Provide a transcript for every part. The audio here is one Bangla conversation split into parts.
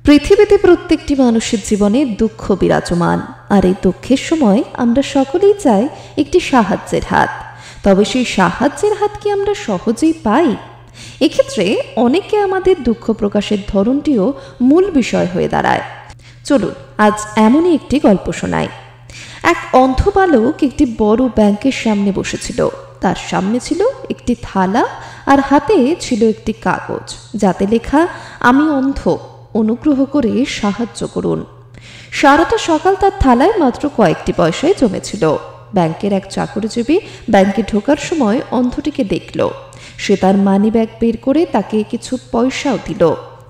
পৃথিবীতে প্রত্যেকটি মানুষের জীবনে দুঃখ বিরাজমান, আর এই দুঃখের সময় আমরা সকলেই চাই একটি সাহায্যের হাত। তবে সেই সাহায্যের হাত কি আমরা সহজেই পাই? এক্ষেত্রে অনেকে আমাদের দুঃখ প্রকাশের ধরনটিও মূল বিষয় হয়ে দাঁড়ায়। চলুন আজ এমনই একটি গল্প শোনাই। এক অন্ধ বালক একটি বড় ব্যাংকের সামনে বসেছিল। তার সামনে ছিল একটি থালা আর হাতে ছিল একটি কাগজ, যাতে লেখা, আমি অন্ধ, অনুগ্রহ করে সাহায্য করুন। সারাটা সকাল তার থালায় মাত্র কয়েকটি পয়সায় জমেছিল। ব্যাংকের এক চাকরিজীবী ব্যাংকে ঢোকার সময় অন্ধটিকে দেখল। সে তার মানি ব্যাগ বের করে তাকে কিছু পয়সাও দিল।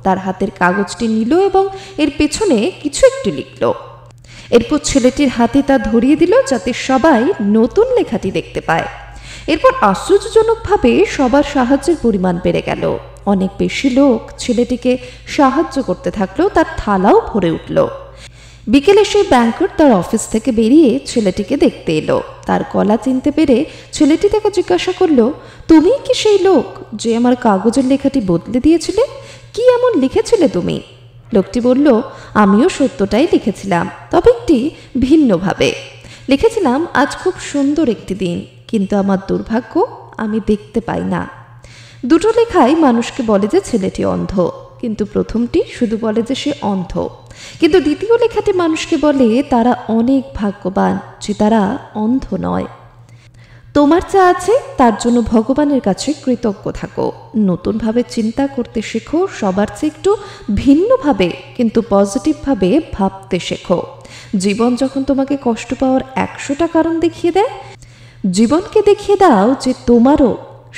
তার হাতের কাগজটি নিল এবং এর পেছনে কিছু একটি লিখল। এরপর ছেলেটির হাতে তা ধরিয়ে দিল, যাতে সবাই নতুন লেখাটি দেখতে পায়। এরপর আশ্চর্যজনকভাবে সবার সাহায্যের পরিমাণ বেড়ে গেল। অনেক বেশি লোক ছেলেটিকে সাহায্য করতে থাকলো, তার থালাও ভরে উঠল। বিকেলে সেই ব্যাংকার তার অফিস থেকে বেরিয়ে ছেলেটিকে দেখতে এলো। তার গলা চিনতে পেরে ছেলেটি তাকে জিজ্ঞাসা করলো, তুমি কি সেই লোক যে আমার কাগজের লেখাটি বদলে দিয়েছিলে? কি এমন লিখেছিলে তুমি? লোকটি বলল, আমিও সত্যটাই লিখেছিলাম, তবে একটি ভিন্নভাবে লিখেছিলাম। আজ খুব সুন্দর একটি দিন, কিন্তু আমার দুর্ভাগ্য, আমি দেখতে পাই না। দুটো লেখাই মানুষকে বলে যে ছেলেটি অন্ধ, কিন্তু প্রথমটি শুধু বলে যে সে অন্ধ, কিন্তু দ্বিতীয় লেখাটি মানুষকে বলে তারা অনেক ভাগ্যবান যে তারা অন্ধ নয়। তোমার যা আছে তার জন্য ভগবানের কাছে কৃতজ্ঞ থাকো। নতুনভাবে চিন্তা করতে শেখো, সবার চেয়ে একটু ভিন্নভাবে কিন্তু পজিটিভভাবে ভাবতে শেখো। জীবন যখন তোমাকে কষ্ট পাওয়ার 100টা কারণ দেখিয়ে দেয়, জীবনকে দেখিয়ে দাও যে তোমারও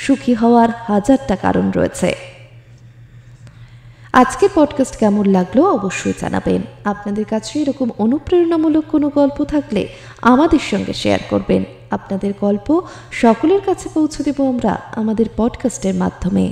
সুখী হওয়ার 1000টা কারণ রয়েছে। আজকের পডকাস্ট কেমন লাগলো অবশ্যই জানাবেন। আপনাদের কাছে এরকম অনুপ্রেরণামূলক কোনো গল্প থাকলে আমাদের সঙ্গে শেয়ার করবেন। আপনাদের গল্প সকলের কাছে পৌঁছে দেব আমরা আমাদের পডকাস্টের মাধ্যমে।